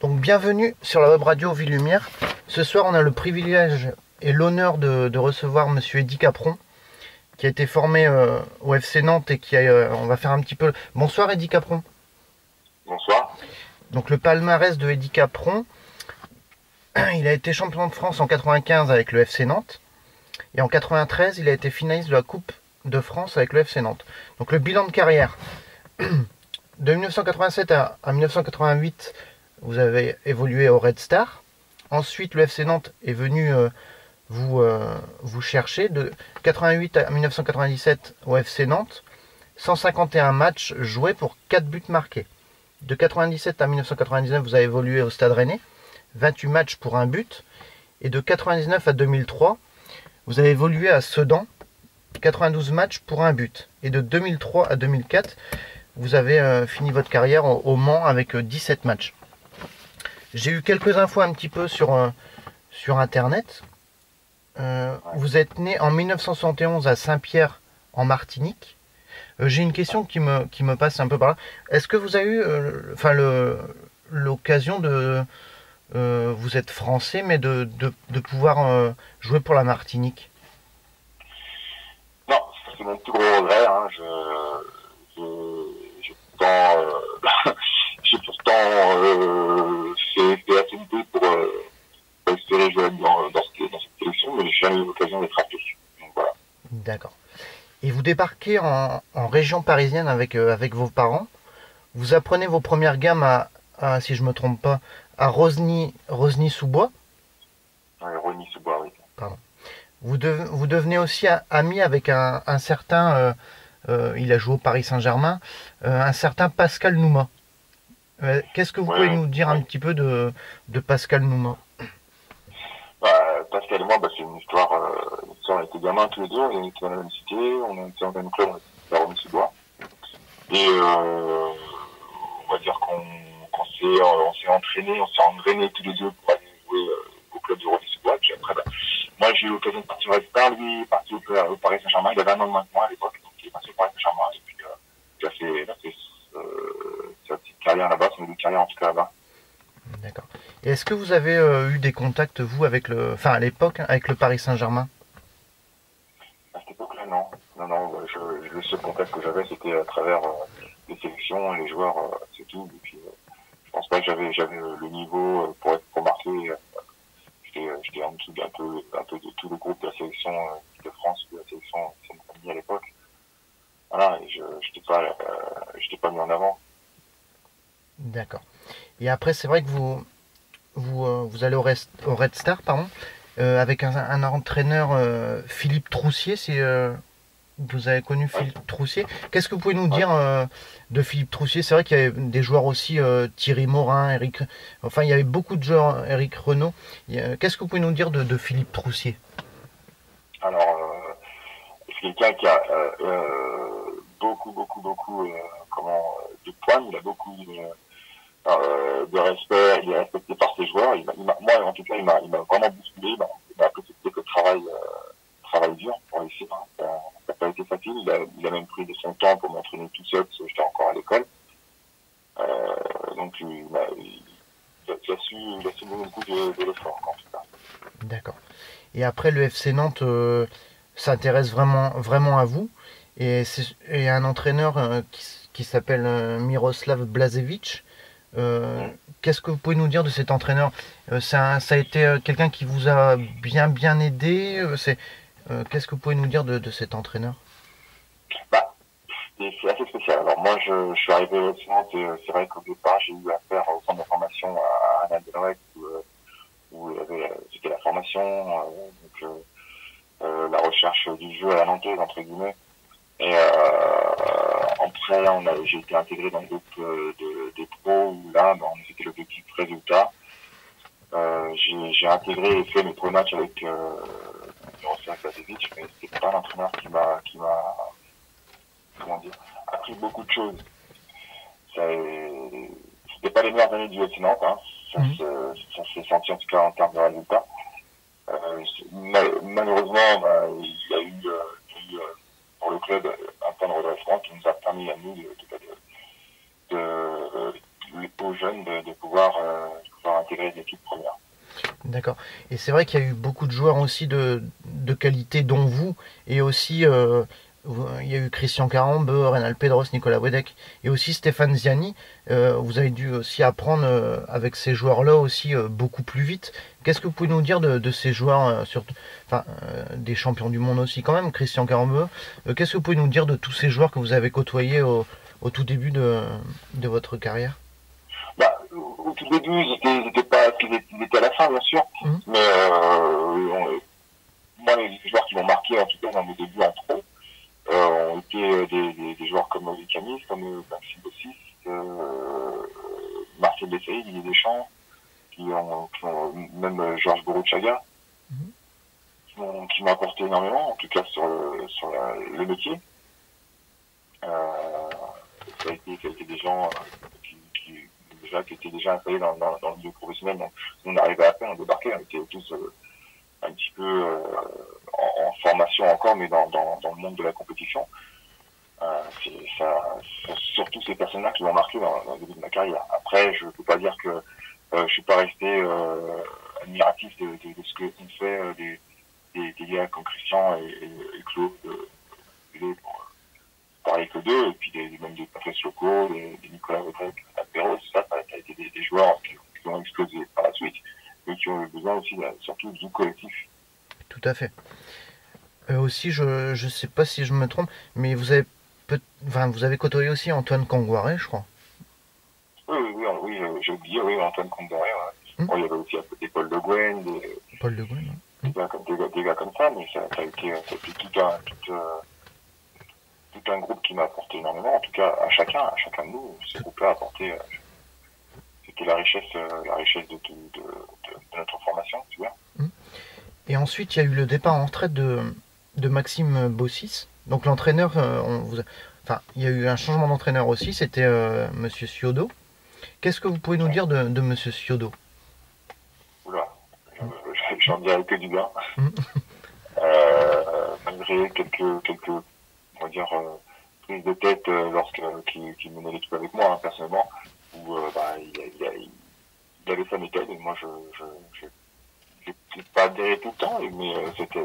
Donc bienvenue sur la web radio Ville Lumière. Ce soir on a le privilège et l'honneur de recevoir monsieur Eddy Capron, qui a été formé au FC Nantes et on va faire un petit peu... Bonsoir Eddy Capron. Bonsoir. Donc le palmarès de Eddy Capron, il a été champion de France en 95 avec le FC Nantes. Et en 93 il a été finaliste de la Coupe de France avec le FC Nantes. Donc le bilan de carrière, de 1987 à 1988, vous avez évolué au Red Star. Ensuite, le FC Nantes est venu vous chercher. De 88 à 1997 au FC Nantes, 151 matchs joués pour 4 buts marqués. De 97 à 1999, vous avez évolué au Stade Rennais, 28 matchs pour un but. Et de 99 à 2003, vous avez évolué à Sedan, 92 matchs pour un but. Et de 2003 à 2004, vous avez fini votre carrière au Mans avec 17 matchs. J'ai eu quelques infos un petit peu sur Internet. Vous êtes né en 1971 à Saint-Pierre en Martinique. J'ai une question qui me passe un peu par là. Est-ce que vous avez eu l'occasion de... vous êtes français, mais de pouvoir jouer pour la Martinique? Non, c'est mon plus gros regret. Hein. J'ai pourtant fait affinité pour espérer jouer dans cette sélection, mais j'ai jamais eu l'occasion d'être appelé. Donc voilà. D'accord. Et vous débarquez en région parisienne avec vos parents. Vous apprenez vos premières gammes si je me trompe pas, à Rosny-sous-Bois. Rony Sous-Bois, oui. Pardon. Vous devenez aussi ami avec un certain, il a joué au Paris Saint-Germain, un certain Pascal Nouma. Qu'est-ce que vous pouvez nous dire un petit peu de Pascal Nouma? Pascal et moi, c'est une histoire, on était gamins tous les deux, on était dans la même cité, on était dans le même club, on était à Rony-sous-Bois. Et on va dire qu'on s'est entraîné, on s'est engrainé tous les deux pour aller jouer au club de Rony-sous-Bois. Puis après, moi j'ai eu l'occasion de partir au Red Star, lui est parti au Paris Saint-Germain, il avait un an de moins que moi à l'époque, donc il est parti au Paris Saint-Germain, et puis il a fait sa petite carrière là-bas, son début de carrière en tout cas là-bas. D'accord. Et est-ce que vous avez eu des contacts, vous, à l'époque, avec le Paris Saint-Germain? À cette époque-là, non. Non, le seul contact que j'avais, c'était à travers les sélections, les joueurs, c'est tout. Et puis, je pense pas que j'avais le niveau pour marquer. J'étais en dessous un peu de tout le groupe de la sélection de France, de la sélection Seine-Saint-Denis à l'époque. Voilà, et j'étais pas mis en avant. D'accord. Et après, c'est vrai que vous allez au Red Star, pardon, avec un entraîneur, Philippe Troussier. Vous avez connu Philippe Troussier. Qu'est-ce que vous pouvez nous dire de Philippe Troussier? C'est vrai qu'il y avait des joueurs aussi, Thierry Morin, enfin il y avait beaucoup de joueurs, Eric Renaud. Qu'est-ce que vous pouvez nous dire de Philippe Troussier? Alors, c'est quelqu'un qui a beaucoup de poigne, il a beaucoup de respect, il est respecté par ses joueurs. Moi, en tout cas, il m'a vraiment bousculé. Il m'a appris que le travail dur pour réussir. Ça n'a pas été facile. Il a même pris de son temps pour m'entraîner tout seul parce que j'étais encore à l'école. Donc, il a su donner le coup de l'effort, en tout cas. D'accord. Et après, le FC Nantes s'intéresse vraiment à vous. Et un entraîneur qui s'appelle Miroslav Blažević. Qu'est-ce que vous pouvez nous dire de cet entraîneur? Ça a été quelqu'un qui vous a bien aidé. Qu'est-ce que vous pouvez nous dire de cet entraîneur? C'est assez spécial. Alors moi, je suis arrivé au Nantes et c'est vrai qu'au départ, j'ai eu affaire au centre de formation à Anna Delrec où c'était la formation, la recherche du jeu à la nantaise, entre guillemets. Et après, j'ai été intégré dans le groupe des pros où là, c'était l'objectif résultat. J'ai intégré et fait mes premiers matchs avec Miroslav Blažević, mais c'était pas un entraîneur qui m'a comment dire, appris beaucoup de choses. C'était pas les meilleures années du FC Nantes, hein. Ça s'est senti en tout cas en termes de résultats. Malheureusement, il y a eu pour le club un plan de redressement qui nous a permis à nous aux jeunes de pouvoir intégrer l'équipe première. D'accord. Et c'est vrai qu'il y a eu beaucoup de joueurs aussi de qualité, dont vous, et aussi il y a eu Christian Carambe, Reynal Pedros, Nicolas Wedek, et aussi Stéphane Ziani. Vous avez dû aussi apprendre avec ces joueurs-là aussi beaucoup plus vite. Qu'est-ce que vous pouvez nous dire de ces joueurs, surtout, enfin, des champions du monde aussi quand même, Christian Carambe. Qu'est-ce que vous pouvez nous dire de tous ces joueurs que vous avez côtoyés au tout début de votre carrière? Bah, au tout début, ils étaient pas, ils étaient à la fin, bien sûr, mais moi, les joueurs qui m'ont marqué, en tout cas dans mes débuts en pro, ont été des joueurs comme Oli Camis, comme Maxime Bossis, Marcel Desailly, Didier Deschamps, qui ont même Georges Borouchaga, qui m'ont apporté énormément, en tout cas sur le métier. Ça a été des gens qui étaient déjà installés dans le milieu professionnel. Donc, on arrivait à peine, on débarquait, on était tous un petit peu en formation encore, mais dans le monde de la compétition. C'est surtout ces personnes-là qui m'ont marqué dans le début de ma carrière. Après, je ne peux pas dire que je suis pas resté admiratif de ce que on fait des gars comme Christian et Claude, pour parler que d'eux, et puis même des Patrice Loco, des Nicolas Rodriguez, Perros, ça a été des joueurs qui ont explosé par la suite, mais qui ont eu besoin aussi, surtout du collectif. Tout à fait. Aussi, je ne sais pas si je me trompe, mais vous avez côtoyé aussi Antoine Kangouaré, je crois. Oui, j'ai oublié, oui, Antoine Kangouaré. Ouais. Bon, il y avait aussi des Paul Le Guen, Paul Le Guen, des gars comme ça, mais ça a été tout un groupe qui m'a apporté énormément. En tout cas, à chacun de nous, ce groupe-là a apporté. C'était la richesse de notre formation, tu vois. Et ensuite, il y a eu le départ en retraite de Maxime Bossis. Donc l'entraîneur, enfin, il y a eu un changement d'entraîneur aussi, c'était Monsieur Ciodo. Qu'est-ce que vous pouvez nous dire de Monsieur Ciodo? Oula, j'en dirais que du bien. Malgré quelques on va dire, prises de tête qu'il menait l'équipe avec moi, hein, personnellement, où il avait sa méthode, et moi j'ai pas adhéré tout le temps, mais c'était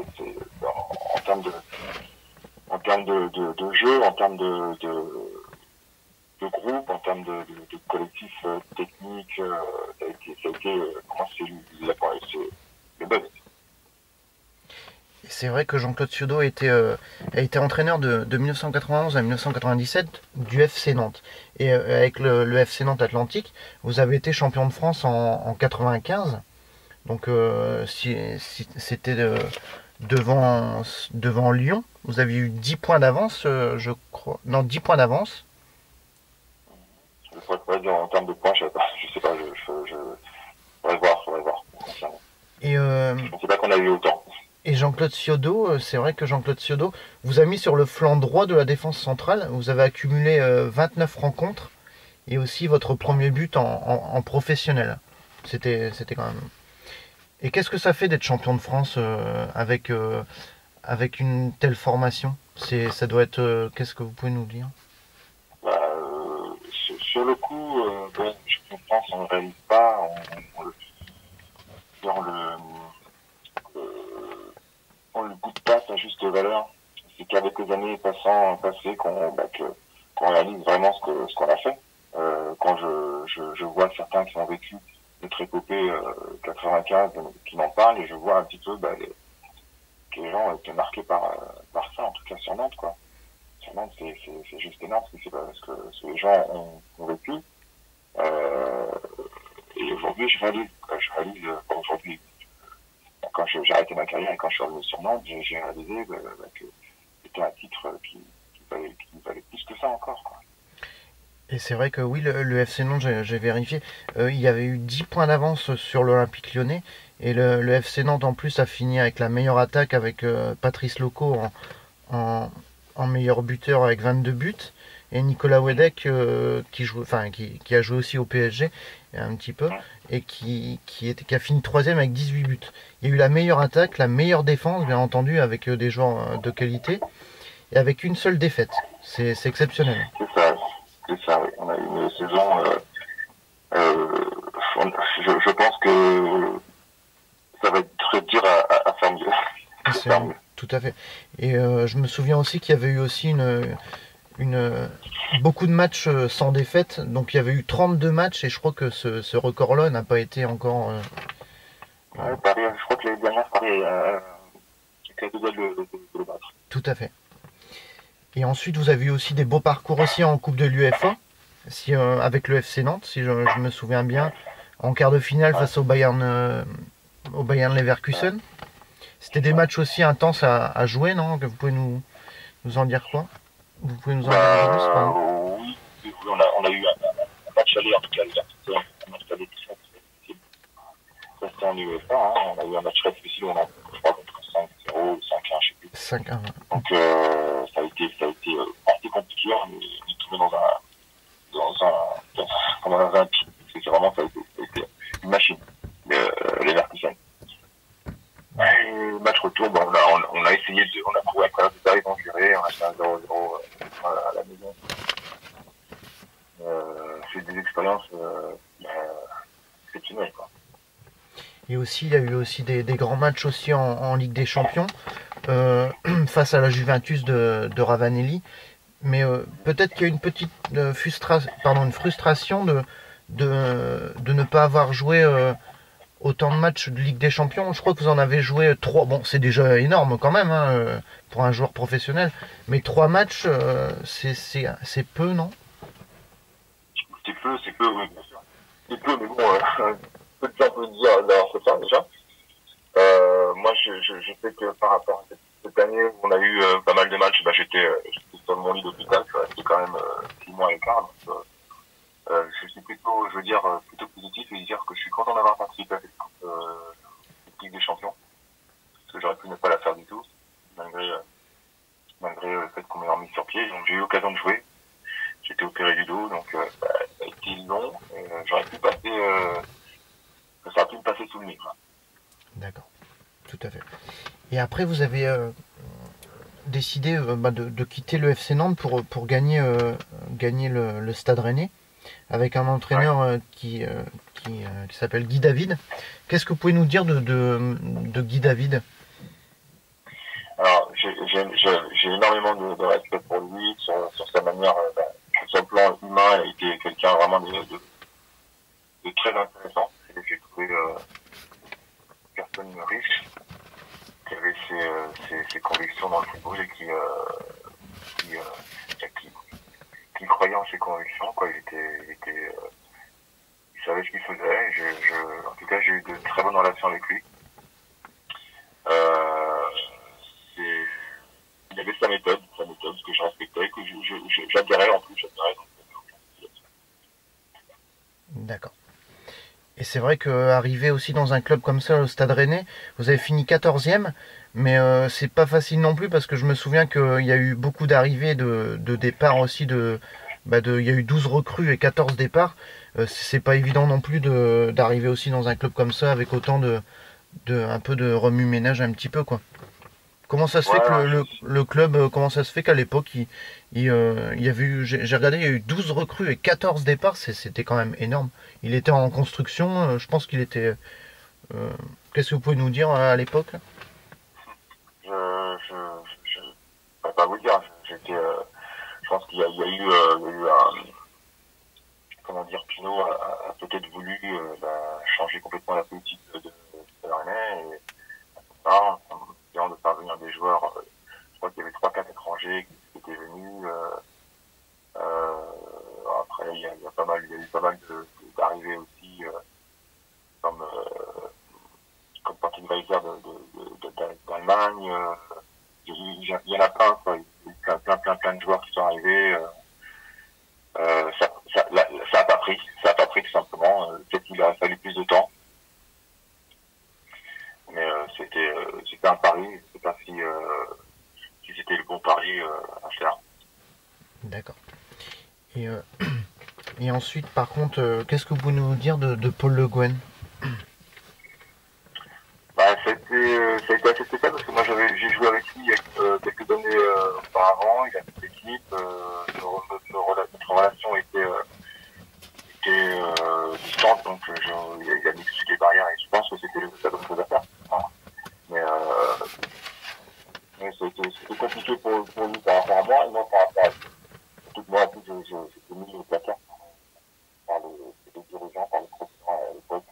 en termes de jeu, en termes de groupe, en termes de collectif technique, ça a été comment c'est le buzz. C'est vrai que Jean-Claude Ciodo a été entraîneur de 1991 à 1997 du FC Nantes. Et avec le FC Nantes Atlantique, vous avez été champion de France en 95. Donc c'était devant Lyon. Vous aviez eu 10 points d'avance, je crois. Non, 10 poinns d'avance. Je ne pourrais pas dire en termes de points, je sais pas, je faudrait voir. Et je ne sais pas qu'on a eu autant. Et Jean-Claude Ciodo, c'est vrai que Jean-Claude Ciodo vous a mis sur le flanc droit de la défense centrale. Vous avez accumulé 29 rencontres et aussi votre premier but en professionnel. C'était quand même. Et qu'est-ce que ça fait d'être champion de France avec une telle formation? Ça doit être. Qu'est-ce que vous pouvez nous dire? Sur le coup, champion de France, on ne le réalise pas. On le goûte pas sa juste valeur. C'est qu'avec les années passées qu'on réalise vraiment ce qu'on a fait. Quand je vois certains qui ont vécu notre épopée 95 qui m'en parlent, et je vois un petit peu que les gens étaient marqués par ça, en tout cas sur Nantes, quoi. Sur Nantes, c'est juste énorme ce que les gens ont vécu. Et aujourd'hui, je réalise aujourd'hui, quand j'ai arrêté ma carrière et quand je suis revenu sur Nantes, j'ai réalisé que c'était un titre qui valait plus que ça encore, quoi. Et c'est vrai que oui, le FC Nantes, j'ai vérifié, il y avait eu 10 points d'avance sur l'Olympique Lyonnais. Et le FC Nantes en plus a fini avec la meilleure attaque avec Patrice Loco en meilleur buteur avec 22 buts. Et Nicolas Wedek qui a joué aussi au PSG un petit peu et qui a fini troisième avec 18 buts. Il y a eu la meilleure attaque, la meilleure défense bien entendu avec des joueurs de qualité et avec une seule défaite. C'est exceptionnel. C'est ça, oui. On a eu une saison je pense que ça va être très dur à faire mieux. Tout à fait. Et je me souviens aussi qu'il y avait eu aussi une, beaucoup de matchs sans défaite. Donc il y avait eu 32 matchs et je crois que ce record-là n'a pas été encore... Ouais, Paris, je crois que les dernières, Paris était à deux doigts de le battre. Tout à fait. Et ensuite, vous avez eu aussi des beaux parcours aussi en Coupe de l'UEFA, si, avec le FC Nantes, si je me souviens bien, en quart de finale face au Bayern Leverkusen. C'était des matchs aussi intenses à jouer, non? Que vous pouvez nous en dire quoi? Vous pouvez nous en dire un peu plus, pardon? Oui, on a eu un match aller, en tout cas, un match aller très difficile. Ça, c'était en UEFA, hein. On a eu un match très difficile où on a, je crois, contre 5-0, 5-1, je sais plus. 5-1. Donc, ça a été assez compliqué. On est tombé dans un pied. C'est vraiment, ça a été une machine, les Leverkusen. Match retour, bon, on a essayé on a trouvé un problème de tarif en durée, on a fait un 0-0 à la maison. C'est des expériences exceptionnelles, quoi. Et aussi, il y a eu aussi des grands matchs aussi en Ligue des Champions face à la Juventus de Ravanelli. Mais peut-être qu'il y a une petite frustration de ne pas avoir joué autant de matchs de Ligue des Champions. Je crois que vous en avez joué 3. Bon, c'est déjà énorme quand même hein, pour un joueur professionnel. Mais 3 matchs, c'est peu, non? C'est peu, oui, bien sûr. C'est peu, mais bon, peu de gens peuvent dire d'avoir fait ça déjà. Moi, je sais que par rapport à cette année où on a eu pas mal de matchs, j'étais sur mon lit d'hôpital, je suis resté quand même 6 mois et quart. Donc, je suis plutôt, plutôt positif et dire que je suis content d'avoir participé à cette Ligue des Champions. Parce que j'aurais pu ne pas la faire du tout, malgré le fait qu'on m'ait remis sur pied. Donc j'ai eu l'occasion de jouer. J'étais opéré du dos, donc ça a été long. J'aurais pu passer, ça aurait pu me passer sous le nez. D'accord, tout à fait. Et après, vous avez décidé de quitter le FC Nantes pour gagner le Stade Rennais avec un entraîneur qui s'appelle Guy David. Qu'est-ce que vous pouvez nous dire de Guy David? Alors, j'ai énormément de respect pour lui, sur sa manière, sur le plan humain, il était quelqu'un vraiment de très intéressant. J'ai trouvé une personne riche, qui avait ses convictions dans le football et qui croyait en ses convictions, quoi. Il savait ce qu'il faisait. En tout cas, j'ai eu de très bonnes relations avec lui. Il avait sa méthode que je respectais, que j'adhérais en plus, D'accord. Et c'est vrai qu'arriver aussi dans un club comme ça, au Stade Rennais, vous avez fini 14e, mais c'est pas facile non plus parce que je me souviens qu'il y a eu beaucoup d'arrivées de départs aussi, il y a eu 12 recrues et 14 départs. C'est pas évident non plus d'arriver aussi dans un club comme ça avec autant un peu de remue-ménage un petit peu, quoi. Comment ça se fait que le club, comment ça se fait qu'à l'époque, il y avait eu, j'ai regardé, il y a eu 12 recrues et 14 départs, c'était quand même énorme. Il était en construction, je pense qu'il était... Qu'est-ce que vous pouvez nous dire à l'époque? Je ne peux pas vous dire, je pense qu'il y a eu comment dire, Pinot a peut-être voulu changer complètement la politique de Rennais et en de faire venir des joueurs, je crois qu'il y avait 3-4 étrangers qui étaient venus. Après, il y a eu pas mal d'arrivées aussi, comme Patrick Weiser d'Allemagne. Il y en a plein, quoi. Il y a eu plein de joueurs qui sont arrivés. Ça a pas pris tout simplement. Peut-être qu'il aurait fallu plus de temps. Mais c'était un pari, je sais pas si c'était le bon pari à faire. D'accord. Et ensuite, par contre, qu'est-ce que vous pouvez nous dire de Paul Le Guen? Ça a été assez spécial parce que moi j'ai joué avec lui quelques années auparavant, il a fait l'équipe, notre relation était était distante, donc il a mis toutes les barrières et je pense que c'était la bonne chose à faire. Voilà. Mais c'était compliqué pour lui par rapport à moi et moi par rapport à lui. Surtout que moi, en plus, j'étais mis au placard par les dirigeants, par les professeurs à l'époque,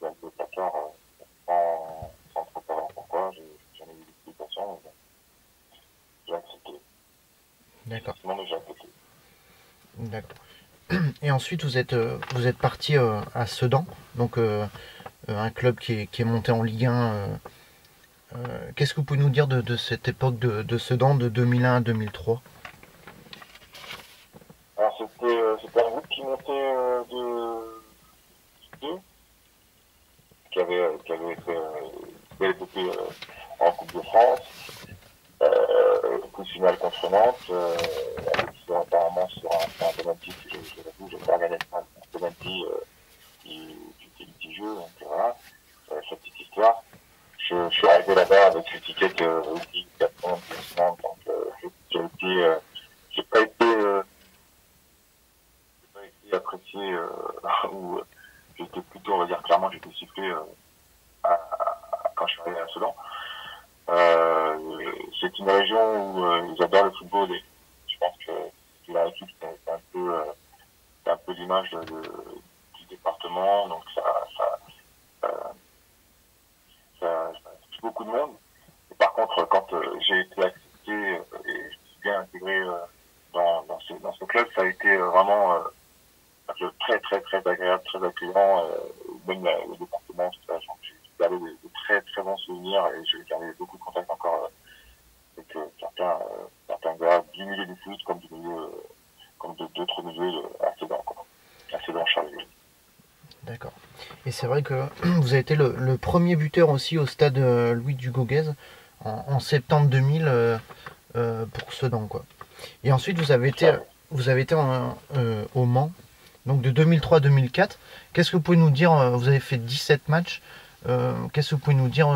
le placard sans trop savoir pourquoi. J'en ai eu l'explication, mais j'ai accepté. D'accord. Sinon, j'ai accepté. D'accord. Et ensuite, vous êtes parti à Sedan, donc un club qui est monté en Ligue 1. Qu'est-ce que vous pouvez nous dire de cette époque de Sedan, de 2001 à 2003? Alors, c'était un groupe qui montait de deux, qui avait été en Coupe de France, coup de finale contre Nantes, apparemment sur un penalty, je vais pas regarder un penalty qui était litigieux, donc voilà, cette petite histoire. Je suis arrivé là-bas avec l'étiquette aussi 90 Nantes, donc j'ai pas été apprécié ou j'étais plutôt, on va dire clairement, j'étais sifflé quand je suis arrivé à Sedan. C'est une région où ils adorent le football et je pense que la équipe c'est un peu l'image du département, donc ça touche beaucoup de monde. Et par contre, quand j'ai été accepté et je suis bien intégré dans ce club, ça a été vraiment très très très agréable, très accueillant, même le département, tout ça. J'ai gardé de très très bons souvenirs et j'ai gardé beaucoup de contacts encore avec certains gars du milieu du foot comme comme d'autres milieux à Sedan, Charleville. D'accord. Et c'est vrai que vous avez été le premier buteur aussi au stade Louis Dugoguez en septembre 2000 pour Sedan, quoi. Et ensuite, vous avez été au Mans, donc de 2003 à 2004. Qu'est-ce que vous pouvez nous dire? Vous avez fait 17 matchs. Qu'est-ce que vous pouvez nous dire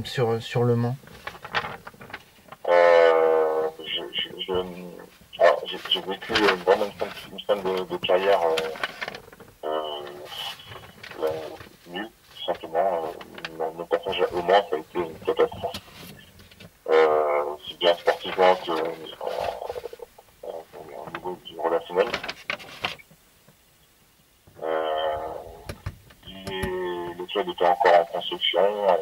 sur le Mans? Alors, j'ai vécu vraiment une fin de carrière nulle, tout simplement. Mon passage au Mans, ça a été une catastrophe. Aussi bien sportivement que au niveau du relationnel. Le club était encore en construction, a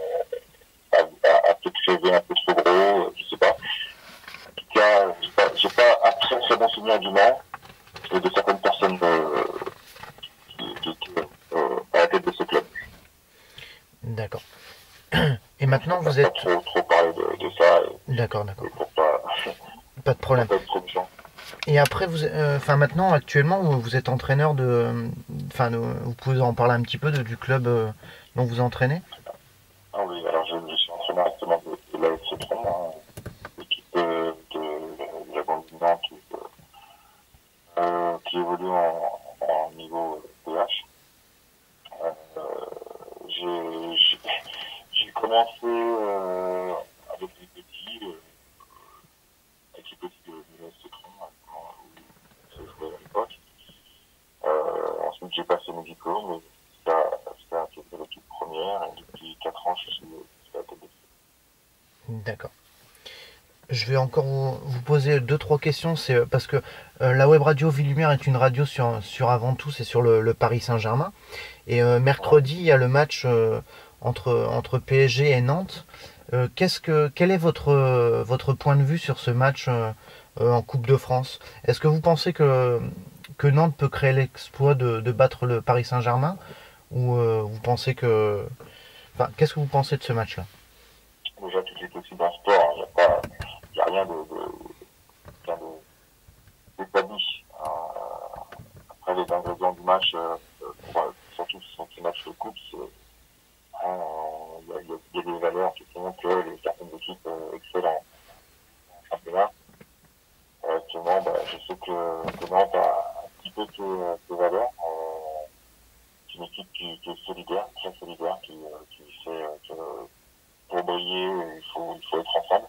peut-être rêvé un peu trop gros, je sais pas. En tout cas, j'ai pas un très très bon souvenir du Mans et de certaines personnes qui étaient à la tête de ce club. D'accord. Et maintenant, vous Pas êtes... trop parler de ça D'accord, d'accord. et pour pas Pas de problème. être trop méchant. Et après, maintenant, actuellement, vous êtes entraîneur vous pouvez en parler un petit peu du club dont vous entraînez? Ah oui, alors je suis entraîneur actuellement de l'AFC Tron, l'équipe de la bande du Nord qui évolue en niveau PH. J'ai commencé avec les petits, avec les petits de l'AFC Tron, où je jouais à l'époque. Ensuite, j'ai passé mes diplômes et ça a fait l'équipe première. Et depuis 4 ans, je suis à la tête de l'équipe. D'accord. Je vais encore vous poser deux, trois questions. C'est parce que la web radio Ville Lumière est une radio sur avant tout, c'est sur le Paris Saint-Germain. Et mercredi, il y a le match entre PSG et Nantes. Quel est votre point de vue sur ce match en Coupe de France? Est-ce que vous pensez que Nantes peut créer l'exploit de battre le Paris Saint-Germain? Ou vous pensez que... Enfin, qu'est-ce que vous pensez de ce match-là? Déjà, tout est possible dans le sport. Il n'y a rien d'établi. Après, les ingrédients du match, surtout sur ces matchs de coupe, il y a des valeurs qui font que certaines équipes excellent en championnat. Actuellement, je sais que Nantes a un petit peu ces valeurs. C'est une équipe qui est solidaire, très solidaire, qui sait que pour briller, il faut être ensemble.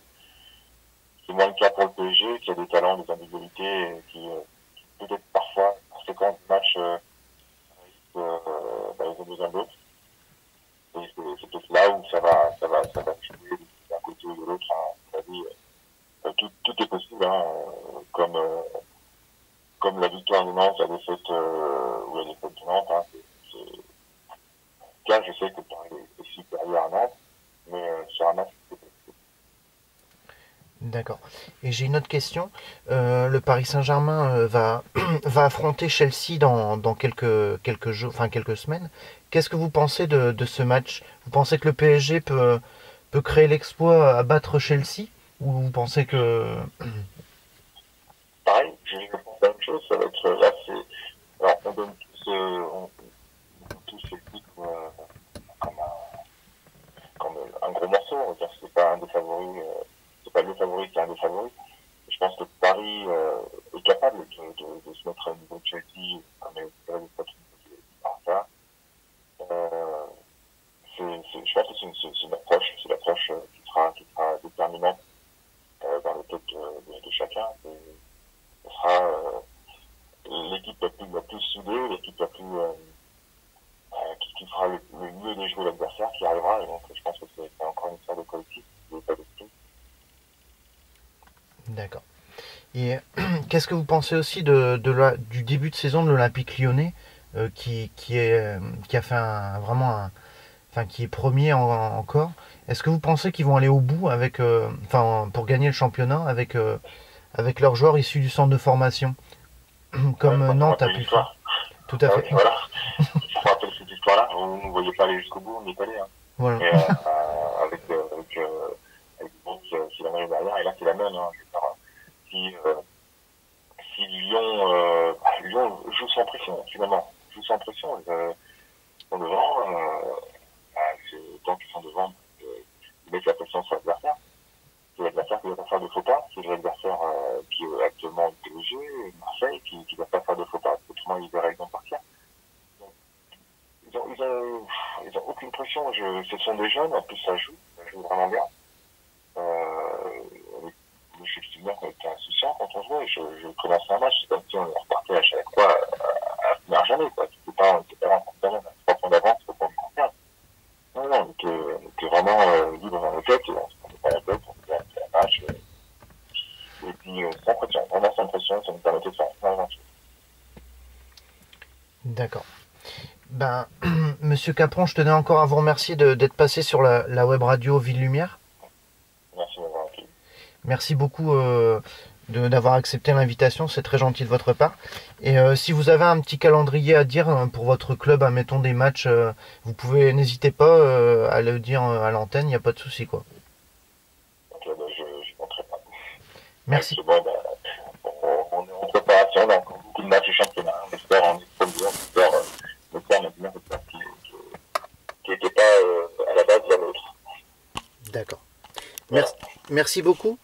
C'est moins le cas pour le PSG, qui a des talents, des individualités qui peut-être parfois, en séquence de match, ils ont besoin d'autres. Et c'est peut-être là où ça va jouer d'un côté ou de l'autre. Hein. Tout est possible, hein, comme la victoire de Nantes, la défaite ou la défaite de Nantes. Hein, là, je sais que Paris est supérieur à Nantes, mais sur un match, c'est possible. D'accord. Et j'ai une autre question. Le Paris Saint-Germain va affronter Chelsea dans quelques jours, enfin quelques semaines. Qu'est-ce que vous pensez de ce match? Vous pensez que le PSG peut créer l'exploit à battre Chelsea? Ou vous pensez que... Pareil, je pense la même chose. Ça va être là, alors, on donne tous ces titres comme comme un gros morceau. On va dire que c'est pas un des favoris, c'est pas le favori qui est un des favoris. Je pense que Paris est capable de se mettre à un niveau de Chelsea, comme elle est capable de Barça. Euh, je pense que c'est l'approche qui sera déterminante dans le tête de chacun. Ce sera l'équipe la plus soudée, l'équipe la plus qui fera le mieux des jouer l'adversaire qui arrivera. Et donc, je pense que c'est encore une histoire de collectif, d'état d'esprit. D'accord. Et qu'est-ce que vous pensez aussi du début de saison de l'Olympique Lyonnais qui a fait enfin qui est premier encore. Est-ce que vous pensez qu'ils vont aller au bout pour gagner le championnat avec leurs joueurs issus du centre de formation, Ouais, comme on Nantes a rappelle pu faire? l'histoire. Tout à Ah fait. oui, voilà. On rappelle cette histoire-là. On ne voyait pas aller jusqu'au bout, on y est allé. Hein. Voilà. Et avec Bourg qui l'amène derrière, et là c'est la même. Hein. Je veux dire, si Lyon joue sans pression, finalement, joue sans pression, ils sont devant, c'est autant qu'ils sont devant, ils mettent la pression sur l'adversaire. C'est l'adversaire qui ne va pas faire de faux pas, c'est l'adversaire qui est actuellement PSG, Marseille, qui ne va pas faire de faux pas, autrement ils verraient bien partir. Ils ont aucune pression, ce sont des jeunes, en plus ça joue vraiment bien. Je suis souviens qu'on était insouciant quand on jouait, je commençais un match, c'est comme si on repartait à chaque fois à finir jamais, quoi. C'était pas en compte à 3 points d'avance, faut pas me confiance. Non, on était vraiment libre dans la tête, on se prenait pas la tête, on faisait un match, et puis sans pression, vraiment sans pression, ça nous permettait de faire énormément de choses. D'accord. Ben, Monsieur Capron, je tenais encore à vous remercier d'être passé sur la web radio Ville Lumière. Merci de m'avoir accueilli. Merci beaucoup d'avoir accepté l'invitation, c'est très gentil de votre part. Et si vous avez un petit calendrier à dire pour votre club, admettons des matchs, vous pouvez, n'hésitez pas à le dire à l'antenne, il n'y a pas de souci quoi. Donc je ne compterai pas. Merci. Bon, on est en préparation, on a encore beaucoup de matchs de championnat, on espère en premier, on espère maintenant qui n'était pas à la base de l'autre. D'accord. Voilà. Merci beaucoup.